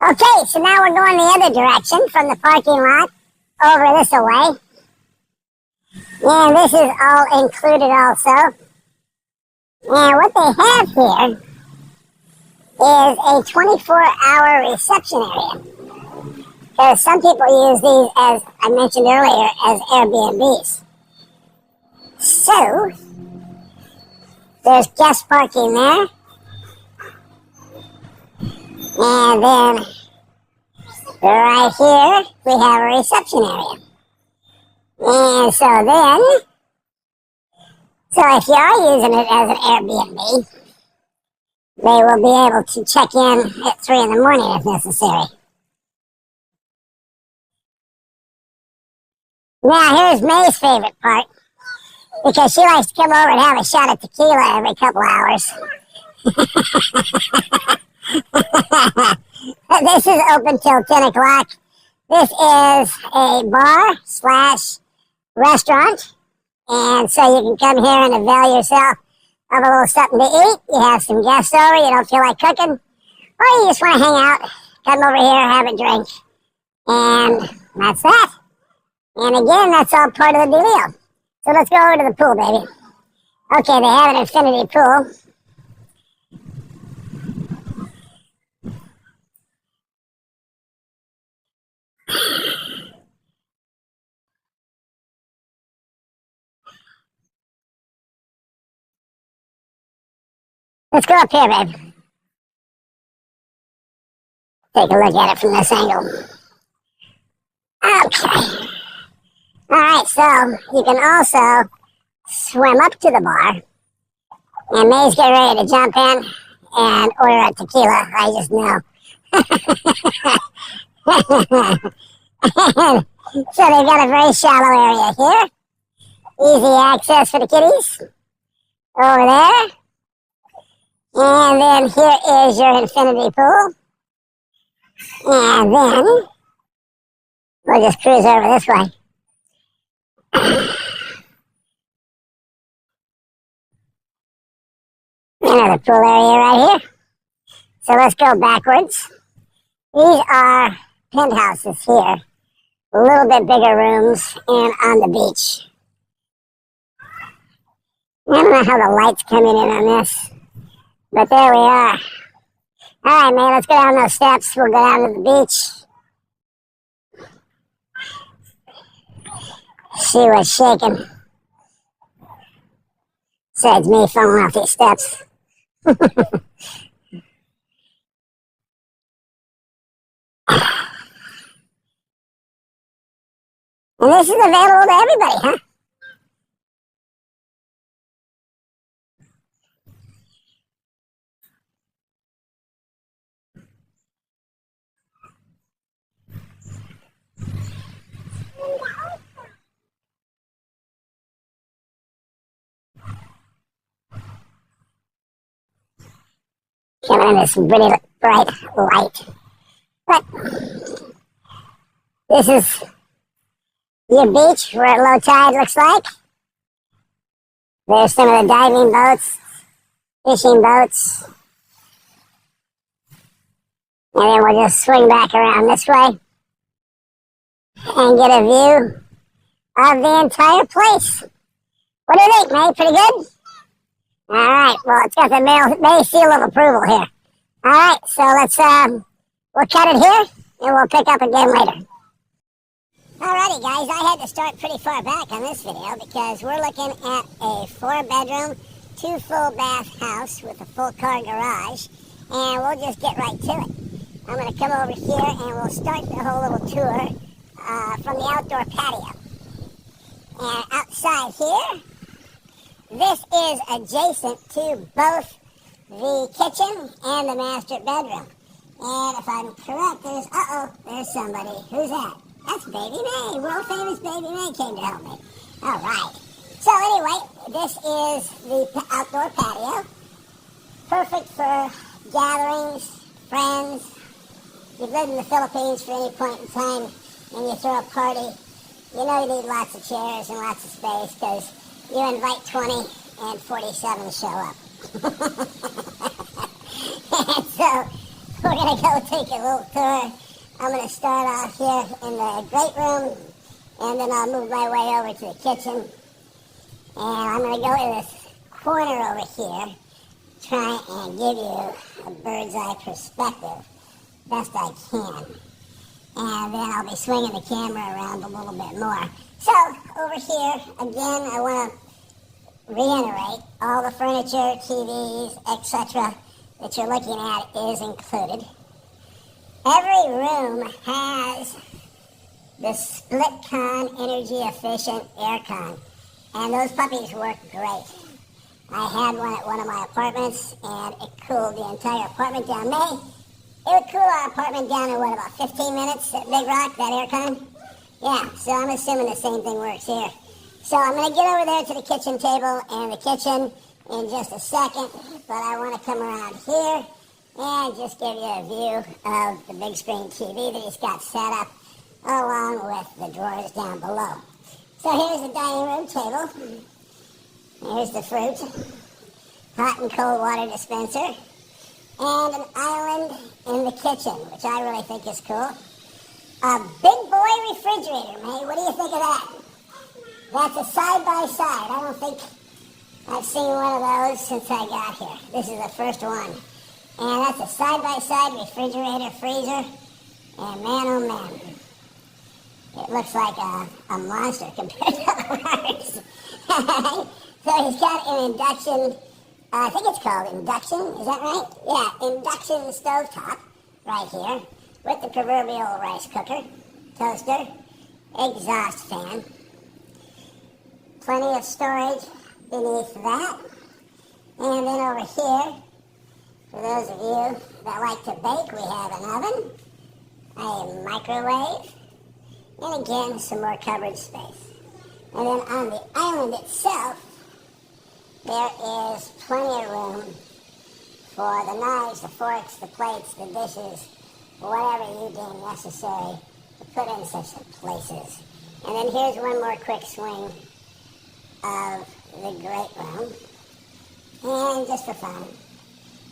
Okay, so now we're going the other direction from the parking lot over this way. And this is all included also. And what they have here is a 24-hour reception area. Because some people use these, as I mentioned earlier, as Airbnbs. So, there's guest parking there. And then, right here, we have a reception area. And so if you are using it as an Airbnb, they will be able to check in at 3 in the morning if necessary. Now, here's May's favorite part, because she likes to come over and have a shot of tequila every couple hours. This is open till 10 o'clock. This is a bar / restaurant, and so you can come here and avail yourself of a little something to eat. You have some guests over, you don't feel like cooking, or you just want to hang out, come over here, have a drink, and that's that. And again, that's all part of the deal. So let's go over to the pool, baby. Okay, they have an infinity pool. Let's go up here, babe. Take a look at it from this angle. Okay. Alright, so you can also swim up to the bar. And May's getting ready to jump in and order a tequila. I just know. So they've got a very shallow area here. Easy access for the kiddies. Over there. And then here is your infinity pool. And then we'll just cruise over this way. Another pool area right here. So let's go backwards. These are penthouses here. A little bit bigger rooms and on the beach. I don't know how the light's coming in on this, but there we are. All right, man, let's go down those steps. We'll go down to the beach. She was shaking. Besides me falling off these steps. And this is available to everybody, huh? Coming in this really bright light. But this is your beach where low tide looks like. There's some of the diving boats, fishing boats. And then we'll just swing back around this way and get a view of the entire place. What do you think, May? Pretty good? All right, well, it's got the May seal of approval here. All right, so let's, we'll cut it here, and we'll pick up again later. Alrighty, guys, I had to start pretty far back on this video because we're looking at a 4-bedroom, 2 full bath house with a full car garage, and we'll just get right to it. I'm going to come over here, and we'll start the whole little tour from the outdoor patio. And outside here, this is adjacent to both the kitchen and the master bedroom. And if I'm correct, there's somebody. Who's that? That's Baby May. World famous Baby May came to help me. All right. So anyway, this is the outdoor patio. Perfect for gatherings, friends. If you've lived in the Philippines for any point in time and you throw a party, you know you need lots of chairs and lots of space because you invite 20 and 47 show up. And so We're going to go take a little tour. I'm going to start off here in the great room, and then I'll move my way over to the kitchen. And I'm going to go in this corner over here, try and give you a bird's eye perspective, best I can. And then I'll be swinging the camera around a little bit more. So, over here, again, I want to reiterate, all the furniture, TVs, etc. that you're looking at is included. Every room has the split con energy efficient aircon, and those puppies work great. I had one at one of my apartments, and it cooled the entire apartment down. It would cool our apartment down in what, about 15 minutes at Big Rock, that aircon? Yeah, so I'm assuming the same thing works here. So I'm going to get over there to the kitchen table and the kitchen in just a second, but I want to come around here and just give you a view of the big screen TV that he's got set up along with the drawers down below. So here's the dining room table. Here's the fruit, hot and cold water dispenser, and an island in the kitchen, which I really think is cool. A big boy refrigerator, May. What do you think of that? That's a side-by-side. I don't think I've seen one of those since I got here. This is the first one. And that's a side-by-side refrigerator freezer. And man, oh man, it looks like a monster compared to ours. So he's got an induction, I think it's called induction, is that right? Yeah, induction stovetop right here with the proverbial rice cooker, toaster, exhaust fan. Plenty of storage beneath that. And then over here, for those of you that like to bake, we have an oven, a microwave, and again, some more cupboard space. And then on the island itself, there is plenty of room for the knives, the forks, the plates, the dishes, whatever you deem necessary to put in such places. And then here's one more quick swing of the great room. And just for fun,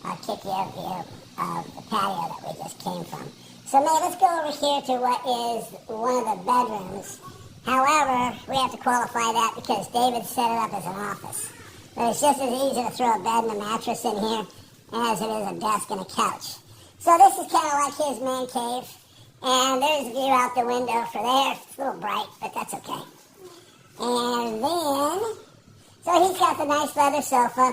I'll kick you a view of the patio that we just came from. So, May, let's go over here to what is one of the bedrooms. However, we have to qualify that because David set it up as an office. But it's just as easy to throw a bed and a mattress in here as it is a desk and a couch. So this is kind of like his man cave. And there's a view out the window for there. It's a little bright, but that's okay. And then, so he's got the nice leather sofa.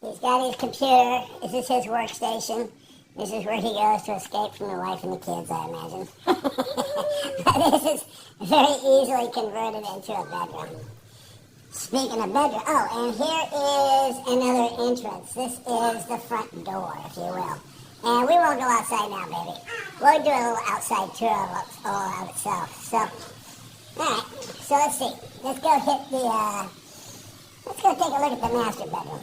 He's got his computer. This is his workstation. This is where he goes to escape from the wife and the kids, I imagine. But this is very easily converted into a bedroom. Speaking of bedroom, and here is another entrance. This is the front door, if you will. And we won't go outside now, baby. We'll do a little outside tour all of itself. So, alright, so let's see. Let's go hit the, let's go take a look at the master bedroom.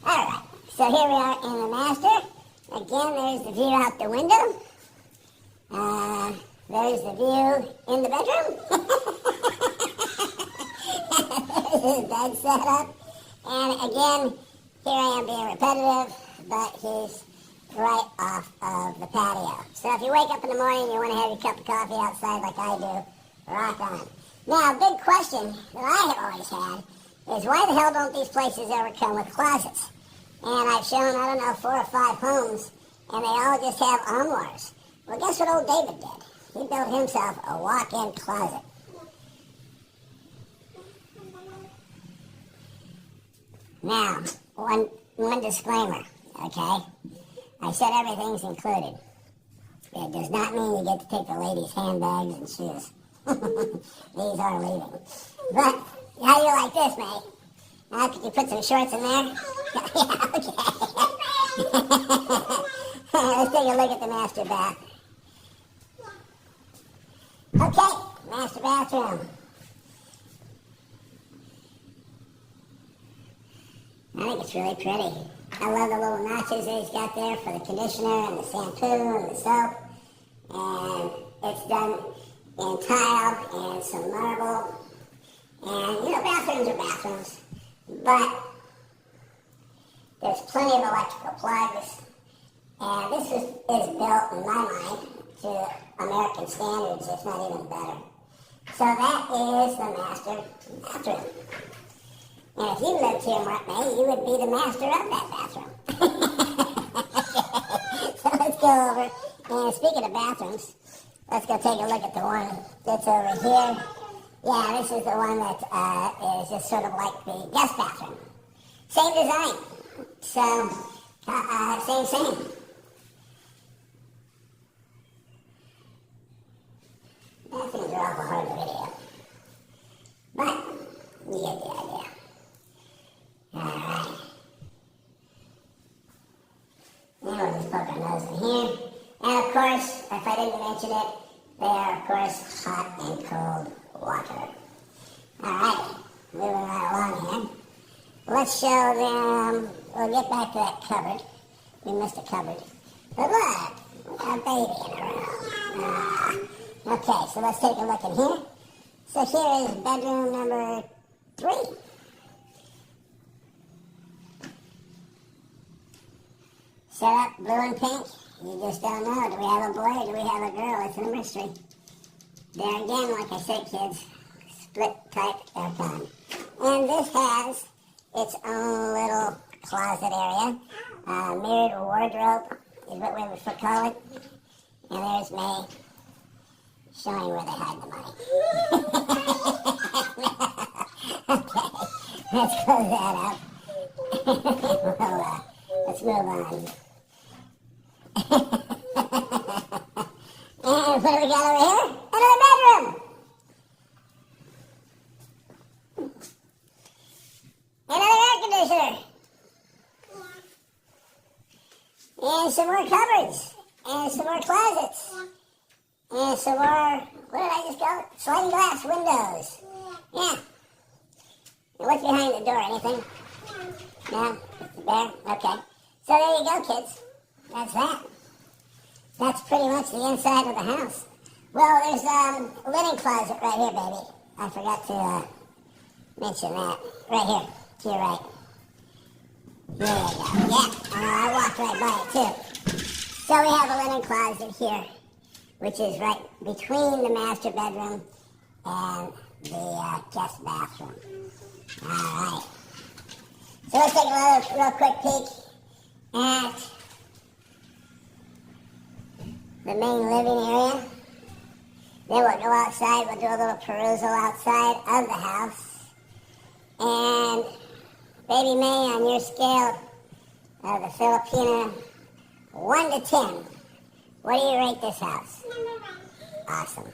Alright, so here we are in the master. Again, there's the view out the window. There's the view in the bedroom. There's his bed set up. And again, here I am being repetitive, but he's right off of the patio. So if you wake up in the morning and you want to have your cup of coffee outside like I do, rock on. Now, a big question that I have always had is why the hell don't these places ever come with closets? And I've shown, 4 or 5 homes, and they all just have armoires. Well, guess what old David did? He built himself a walk-in closet. Now, one disclaimer, okay? I said everything's included. It does not mean you get to take the ladies' handbags and shoes. These are leaving. But, how do you like this, mate? Now, could you put some shorts in there? Yeah, okay. Let's take a look at the master bath. Okay, master bathroom. I think it's really pretty. I love the little notches that he's got there for the conditioner and the shampoo and the soap. And it's done in tile and some marble. And, bathrooms are bathrooms. but there's plenty of electrical plugs, and this is built, in my mind, to American standards, if not even better. So that is the master bathroom. And if you lived here, Mark May, you would be the master of that bathroom. So let's go over, and speaking of bathrooms, let's go take a look at the one that's over here. Yeah, this is the one that is just sort of like the guest bathroom. Same design. So, same. Bathrooms are awful hard to video. But, you get the idea. Alright. Now we'll just poke our nose in here. And of course, if I didn't mention it, they are, of course, hot and cold water. Alright, moving right along here. Let's show them, we'll get back to that cupboard. We missed a cupboard. But look, we got a baby in a room. Okay, so let's take a look in here. So here is bedroom number 3. Set up blue and pink. You just don't know. Do we have a boy or do we have a girl? It's a mystery. There again, like I said, kids, split type aircon. And this has its own little closet area. Mirrored wardrobe is what we would call it. And there's May showing where they hide the money. Okay, let's close that up. Well, let's move on. And what do we got over here? Another bedroom! Another air conditioner! And some more cupboards! And some more closets! And some more, what did I just call it? Sliding glass windows! Yeah. And what's behind the door? Anything? No? It's the bear? Okay. So there you go, kids. That's that. That's pretty much the inside of the house. Well, there's a linen closet right here, baby. I forgot to mention that. Right here, to your right. There you go. Yeah, I walked right by it too. So we have a linen closet here, which is right between the master bedroom and the guest bathroom. All right. So let's take a real quick peek at the main living area. Then we'll go outside, we'll do a little perusal outside of the house. And baby May, on your scale of the Filipina 1 to 10, what do you rate this house? Number 1. Awesome.